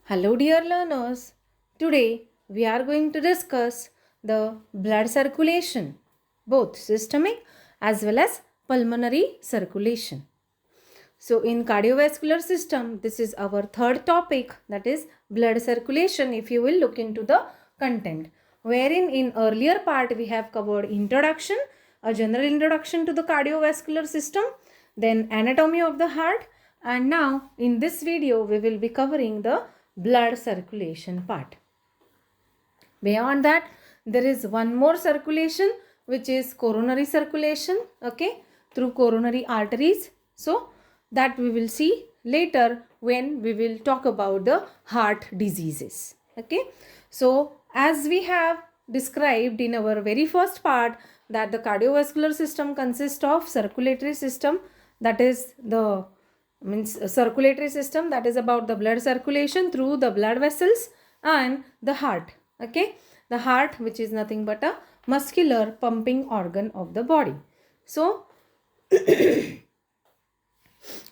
Hello, dear learners. Today we are going to discuss the blood circulation, both systemic as well as pulmonary circulation. So, in cardiovascular system, this is our third topic, that is blood circulation. If you will look into the content, wherein in earlier part we have covered introduction, a general introduction to the cardiovascular system, then anatomy of the heart, and now in this video we will be covering the blood circulation part. Beyond that, there is one more circulation, which is coronary circulation, okay, through coronary arteries. So that we will see later when we will talk about the heart diseases. Okay, so as we have described in our very first part, that the cardiovascular system consists of circulatory system, that is the circulatory system, that is about the blood circulation through the blood vessels, and the heart. Okay, the heart, which is nothing but a muscular pumping organ of the body. So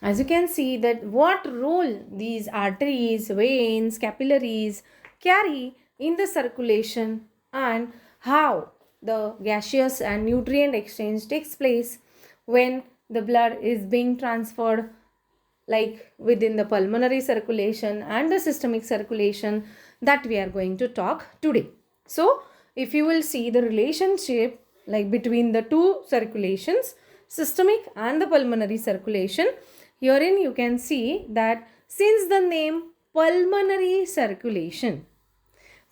as you can see that what role these arteries, veins, capillaries carry in the circulation, and how the gaseous and nutrient exchange takes place when the blood is being transferred, like within the pulmonary circulation and the systemic circulation, that we are going to talk today. So if you will see the relationship like between the two circulations, systemic and the pulmonary circulation, herein you can see that since the name pulmonary circulation,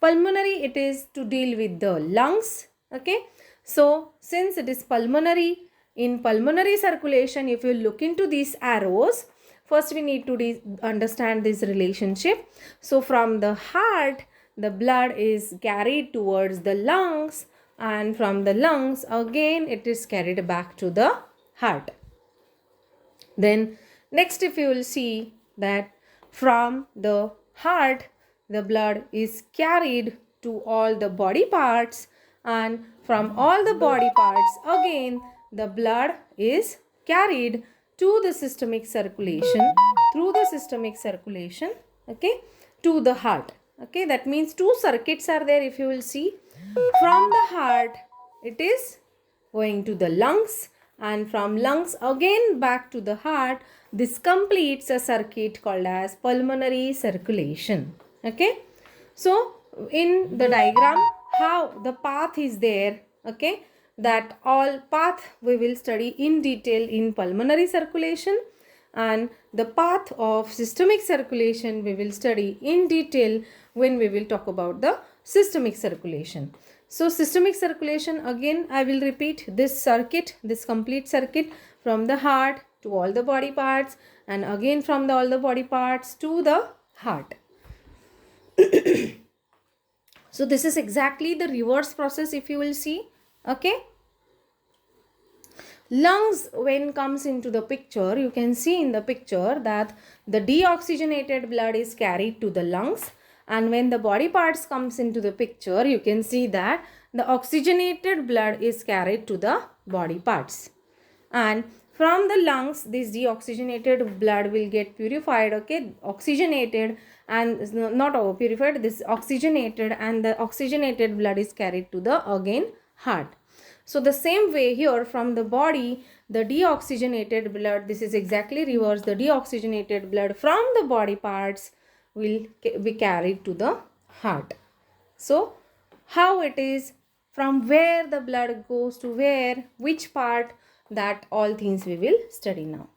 pulmonary, it is to deal with the lungs. Okay, so since it is pulmonary, in pulmonary circulation, if you look into these arrows, first we need to understand this relationship. So from the heart, the blood is carried towards the lungs, and from the lungs again it is carried back to the heart. Then next, if you will see that from the heart, the blood is carried to all the body parts, and from all the body parts again the blood is carried to the systemic circulation, through the systemic circulation, okay, to the heart. Okay, that means two circuits are there. If you will see, from the heart it is going to the lungs, and from lungs again back to the heart. This completes a circuit called as pulmonary circulation. Okay, so in the diagram how the path is there, okay, that all path we will study in detail in pulmonary circulation, and the path of systemic circulation we will study in detail when we will talk about the systemic circulation. So systemic circulation, again I will repeat this circuit, this complete circuit from the heart to all the body parts, and again from all the body parts to the heart. So this is exactly the reverse process, if you will see. Okay, lungs, when comes into the picture, you can see in the picture that the deoxygenated blood is carried to the lungs, and when the body parts comes into the picture, you can see that the oxygenated blood is carried to the body parts, and from the lungs this deoxygenated blood will get purified, okay, oxygenated, and not purified, this oxygenated, and the oxygenated blood is carried to the again heart. So the same way here from the body, the deoxygenated blood, this is exactly reverse, the deoxygenated blood from the body parts will be carried to the heart. So how it is, from where the blood goes to where, which part, that all things we will study now.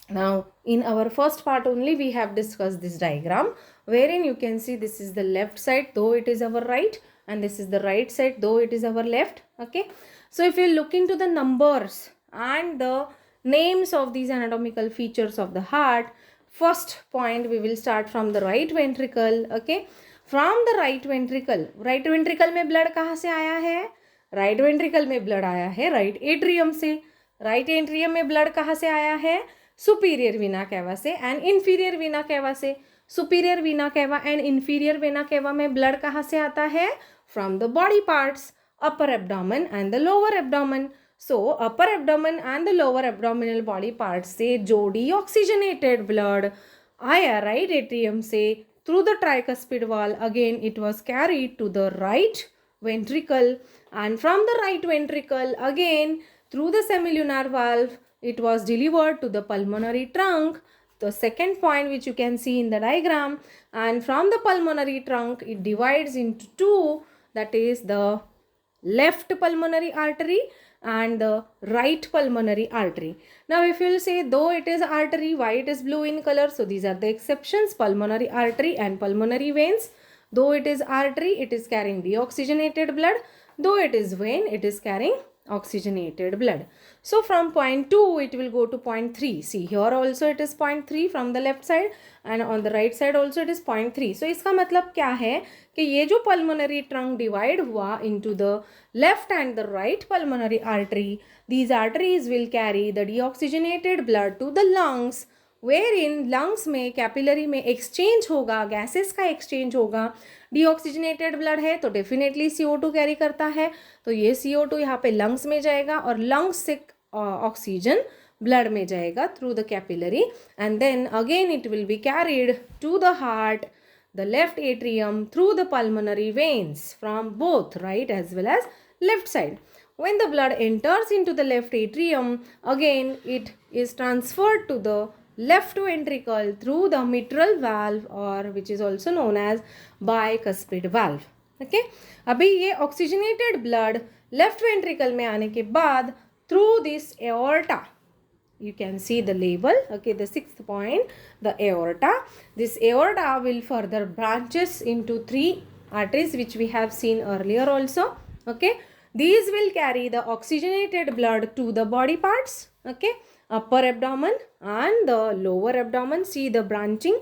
Now in our first part only we have discussed this diagram, wherein you can see this is the left side though it is our right, and this is the right side though it is our left. Okay, so if you look into the numbers and the names of these anatomical features of the heart, first point we will start from the right ventricle. Okay, from the right ventricle में blood कहाँ से आया है? Right ventricle में blood आया है right atrium से. Right atrium में ब्लड कहाँ से आया है? सुपीरियर वीना कैवा से एंड इंफीरियर वीना कैवा से. Superior Veena cava and inferior vena cava में ब्लड कहाँ से आता है? From the body parts, upper abdomen and the lower abdomen. So upper abdomen and the lower abdominal body parts से जो deoxygenated blood आया right atrium से through the tricuspid wall, again it was carried to the right ventricle, and from the right ventricle again through the semilunar valve it was delivered to the pulmonary trunk, the second point which you can see in the diagram. And from the pulmonary trunk it divides into two, that is the left pulmonary artery and the right pulmonary artery. Now if you will say though it is artery, why it is blue in color? So these are the exceptions, pulmonary artery and pulmonary veins. Though it is artery, it is carrying deoxygenated blood. Though it is vein, it is carrying oxygenated blood. So from point 2, it will go to point 3. See here also it is point 3 from the left side and on the right side also it is point 3. So इसका मतलब क्या है कि ये जो pulmonary trunk divide हुआ into the left and the right pulmonary artery, these arteries will carry the deoxygenated blood to the lungs, wherein lungs में capillary में एक्सचेंज होगा, गैसेस का एक्सचेंज होगा. डीऑक्सीजनेटेड ब्लड है तो डेफिनेटली CO2 कैरी करता है, तो ये CO2 यहाँ पे लंग्स में जाएगा और लंग्स से ऑक्सीजन ब्लड में जाएगा through the capillary, and then again it will be carried to the heart, the left atrium, through the pulmonary veins from both right as well as left side. When the blood enters into the left atrium, again it is transferred to the left ventricle through the mitral valve, or which is also known as bicuspid valve. Okay, अभी ये oxygenated blood left ventricle में आने के बाद through this aorta, you can see the label, okay, the sixth point, the aorta. This aorta will further branches into 3 arteries which we have seen earlier also. Okay, these will carry the oxygenated blood to the body parts. Okay, upper abdomen and the lower abdomen. See the branching,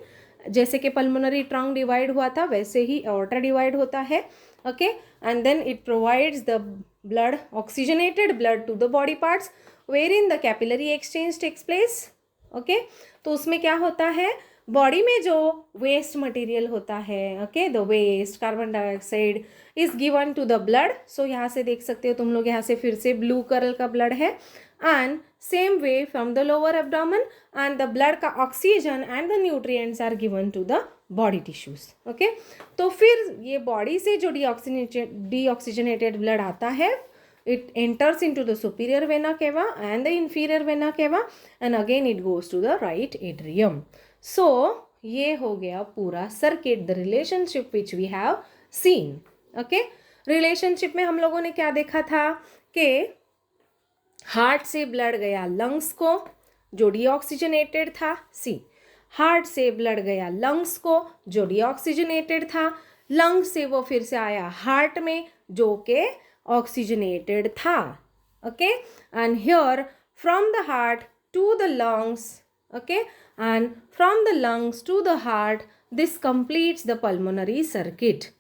जैसे कि pulmonary trunk divide हुआ था वैसे ही aorta divide होता है. Okay, and then it provides the blood, oxygenated blood to the body parts, wherein the capillary exchange takes place. Okay, तो उसमें क्या होता है, बॉडी में जो वेस्ट मटेरियल होता है, okay, the waste carbon dioxide is given to the blood. सो यहाँ से देख सकते हो तुम लोग, यहाँ से फिर से ब्लू कलर का ब्लड है, and same way from the lower abdomen, and the blood का oxygen and the nutrients are given to the body tissues. Okay, तो फिर ये बॉडी से जो डीऑक्सीजनेटेड ब्लड आता है, it enters into the superior vena cava and the inferior vena cava, and again it goes to the right atrium. So ये हो गया पूरा circuit, the relationship which we have seen. Okay, relationship में हम लोगों ने क्या देखा था कि हार्ट से ब्लड गया लंग्स को जो डीऑक्सीजनेटेड था. सी, हार्ट से ब्लड गया लंग्स को जो डीऑक्सीजनेटेड था, लंग्स से वो फिर से आया हार्ट में जो कि oxygenated tha. Okay, and here from the heart to the lungs, okay, and from the lungs to the heart, this completes the pulmonary circuit.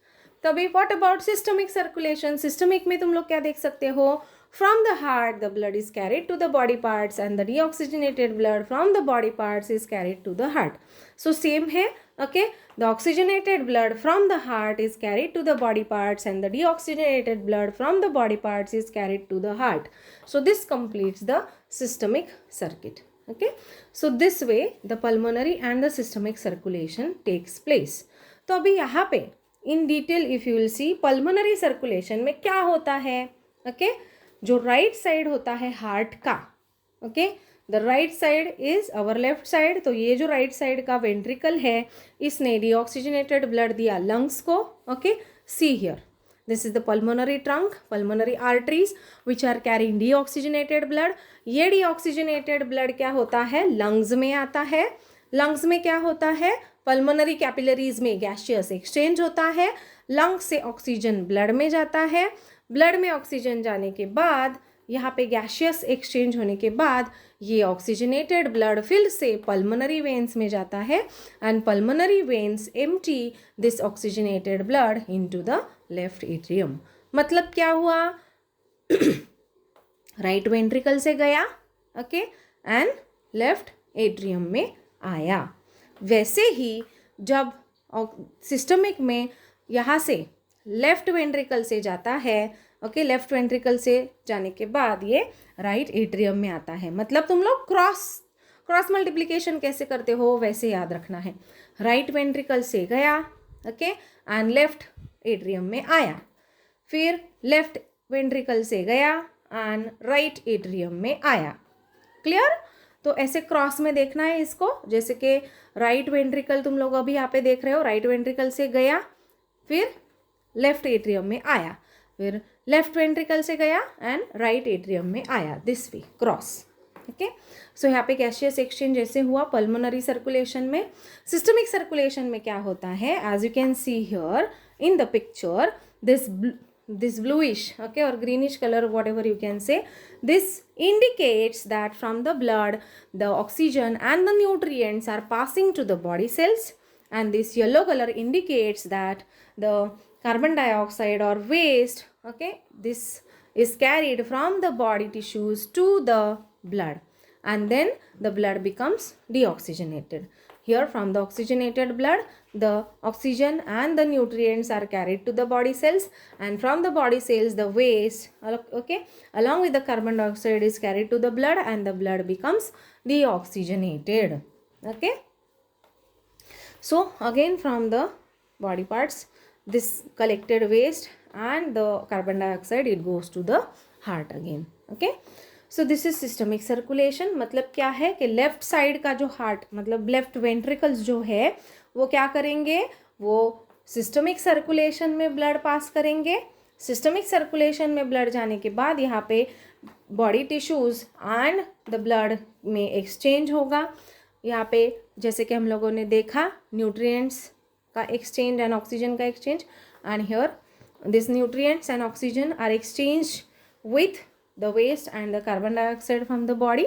तभी what about systemic circulation? Systemic में तुम लोग क्या देख सकते हो, from the heart the blood is carried to the body parts and the deoxygenated blood from the body parts is carried to the heart. So same है. Okay, the oxygenated blood from the heart is carried to the body parts and the deoxygenated blood from the body parts is carried to the heart. So this completes the systemic circuit. Okay, so this way the pulmonary and the systemic circulation takes place. तो अभी यहाँ पे in detail if you will see pulmonary circulation में क्या होता है. Okay, जो right side होता है heart का, okay, the right side is our left side. तो ये जो राइट साइड का वेंट्रिकल है, इसने डीऑक्सीजनेटेड ब्लड दिया लंग्स को. Okay, see here, this is the pulmonary trunk, pulmonary arteries which are carrying deoxygenated blood. ये डीऑक्सीजनेटेड ब्लड क्या होता है, लंग्स में आता है. लंग्स में क्या होता है, पल्मोनरी कैपिलरीज में गैसियस एक्सचेंज होता है, लंग्स से ऑक्सीजन ब्लड में जाता है, ब्लड में ऑक्सीजन जाने के बाद यहाँ पे गैसियस एक्सचेंज होने के बाद ये ऑक्सीजनेटेड ब्लड फिर से पल्मोनरी वेन्स में जाता है, and pulmonary veins empty this oxygenated blood into the left atrium. मतलब क्या हुआ, राइट वेंट्रिकल से गया, ओके, एंड लेफ्ट एट्रियम में आया. वैसे ही जब सिस्टमिक में यहाँ से लेफ्ट वेंट्रिकल से जाता है, ओके, लेफ्ट वेंट्रिकल से जाने के बाद ये राइट एट्रियम में आता है. मतलब तुम लोग क्रॉस मल्टीप्लिकेशन कैसे करते हो वैसे याद रखना है। राइट वेंट्रिकल से गया, ओके, एंड लेफ्ट एट्रियम में आया, फिर लेफ्ट वेंट्रिकल से गया एंड राइट एट्रियम में आया। क्लियर? तो ऐसे क्रॉस में देखना है इसको, जैसे कि राइट वेंट्रिकल तुम लोग अभी यहाँ पे देख रहे हो, राइट वेंट्रिकल से गया, फिर लेफ्ट एट्रियम में आया, फिर लेफ्ट वेंट्रिकल से गया एंड राइट एट्रियम में आया, this way cross. Okay, so यहाँ पे गैसियस एक्सचेंज जैसे हुआ पल्मोनरी सर्कुलेशन में। सिस्टमिक सर्कुलेशन में क्या होता है, as you can see here in the picture, this bluish, okay, or greenish color, whatever you can say, this indicates that from the blood the oxygen and the nutrients are passing to the body cells, and this yellow color indicates that the carbon dioxide or waste, okay, this is carried from the body tissues to the blood, and then the blood becomes deoxygenated. Here from the oxygenated blood, the oxygen and the nutrients are carried to the body cells, and from the body cells the waste, okay, along with the carbon dioxide is carried to the blood, and the blood becomes deoxygenated. Okay, so again from the body parts, this collected waste and the carbon dioxide, it goes to the heart again. Okay, so this is systemic circulation. मतलब क्या है कि left side का जो heart, मतलब left ventricles जो है वो क्या करेंगे, वो सिस्टमिक सर्कुलेशन में ब्लड पास करेंगे। सिस्टमिक सर्कुलेशन में ब्लड जाने के बाद यहाँ पे body tissues and the blood में एक्सचेंज होगा। यहाँ पे जैसे कि हम लोगों ने देखा न्यूट्रिएंट्स का एक्सचेंज एंड ऑक्सीजन का exchange, and here this nutrients and oxygen are exchange with the waste and the carbon dioxide from the body.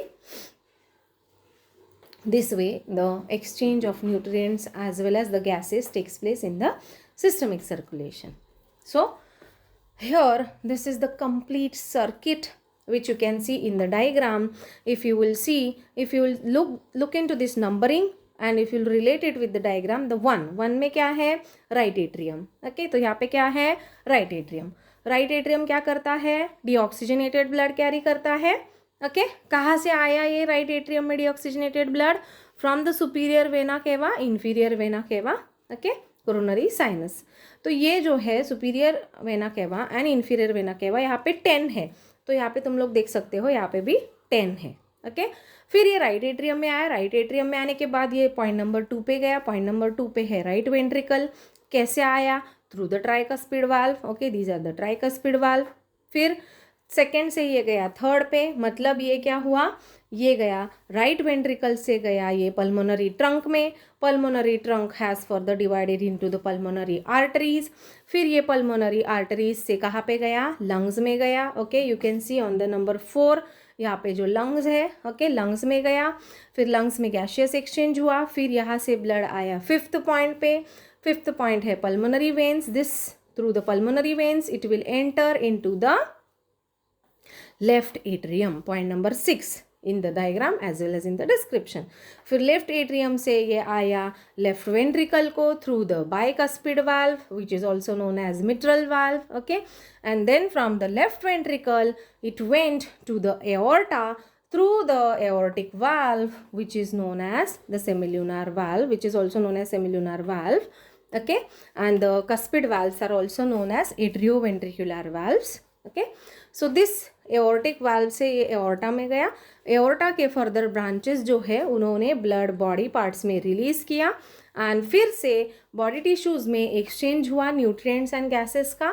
This way the exchange of nutrients as well as the gases takes place in the systemic circulation. So here this is the complete circuit which you can see in the diagram. If you will see, if you will look into this numbering and if you will relate it with the diagram, the one में क्या है, right atrium. Okay, तो यहाँ पे क्या है, right atrium. Right atrium क्या करता है, डीऑक्सीजनेटेड ब्लड कैरी करता है। ओके, कहाँ से आया ये राइट एट्रियम में deoxygenated blood, from the superior vena cava, inferior vena cava, okay, coronary sinus. तो ये जो है superior vena cava and inferior vena cava, यहाँ पे 10 है, तो यहाँ पे तुम लोग देख सकते हो यहाँ पे भी 10 है। ओके, फिर ये राइट एट्रियम में आया, राइट एट्रियम में आने के बाद ये पॉइंट नंबर 2 पे गया, पॉइंट नंबर 2 पे है राइट वेंट्रिकल। कैसे आया, through the tricuspid valve. Okay, these are the tricuspid valve. फिर सेकेंड से ये गया थर्ड पे, मतलब ये क्या हुआ, ये गया राइट वेंट्रिकल से गया ये पल्मोनरी ट्रंक में। Pulmonary trunk has further divided into the pulmonary arteries. फिर ये पल्मोनरी आर्टरीज से कहाँ पे गया, लंग्स में गया। Okay, you can C on the number 4 यहाँ पे जो लंग्स है, ओके, लंग्स में गया। फिर लंग्स में गैशियस एक्सचेंज हुआ, फिर यहाँ से ब्लड आया 5th पॉइंट पे। 5th पॉइंट है pulmonary veins. This through the pulmonary veins it will enter into the left atrium, point number 6 in the diagram as well as in the description. फिर left atrium से ये आया left ventricle को through the bicuspid valve which is also known as mitral valve. Okay, and then from the left ventricle it went to the aorta through the aortic valve which is known as the semilunar valve, which is also known as semilunar valve. Okay, and the cuspid valves are also known as atrioventricular valves. Okay, so this aortic valve से ये aorta में गया। Aorta के further branches जो है उन्होंने blood body parts में release किया एंड फिर से बॉडी टिश्यूज़ में एक्सचेंज हुआ न्यूट्रिएंट्स एंड गैसेस का,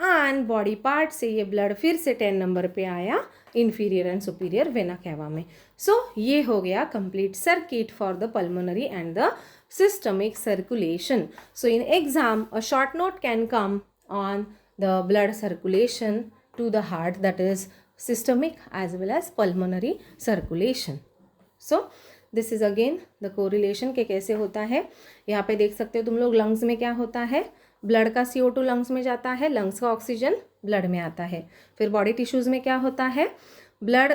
एंड बॉडी पार्ट से ये ब्लड फिर से 10 नंबर पे आया inferior and superior vena cava में। सो ये हो गया complete circuit for the pulmonary and the systemic circulation. So in exam, a short note can come on the blood circulation to the heart, that is systemic as well as pulmonary circulation. So this is again the correlation के कैसे होता है. यहाँ पे देख सकते हो तुम लोग लंग्स में क्या होता है, ब्लड का CO2 लंग्स में जाता है, लंग्स का ऑक्सीजन ब्लड में आता है. फिर बॉडी टिश्यूज़ में क्या होता है, ब्लड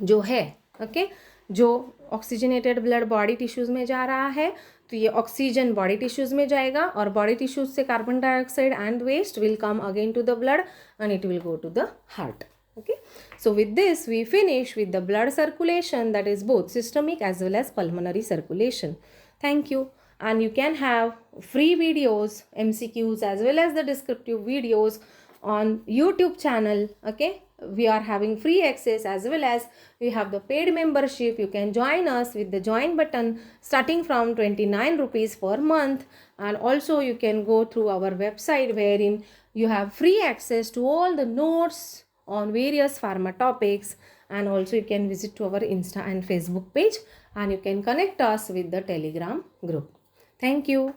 जो है ओके जो ऑक्सीजनेटेड ब्लड बॉडी टिश्यूज़ में जा रहा है तो ये ऑक्सीजन बॉडी टिश्यूज़ में जाएगा और बॉडी टिश्यूज़ से carbon dioxide and waste will come again to the blood and it will go to the heart. Okay, so with this we finish with the blood circulation, that is both systemic as well as pulmonary circulation. Thank you. And you can have free videos, MCQs as well as the descriptive videos on YouTube channel. Okay, we are having free access as well as we have the paid membership. You can join us with the join button starting from 29 rupees per month, and also you can go through our website wherein you have free access to all the notes on various pharma topics, and also you can visit to our Insta and Facebook page, and you can connect us with the Telegram group. Thank you.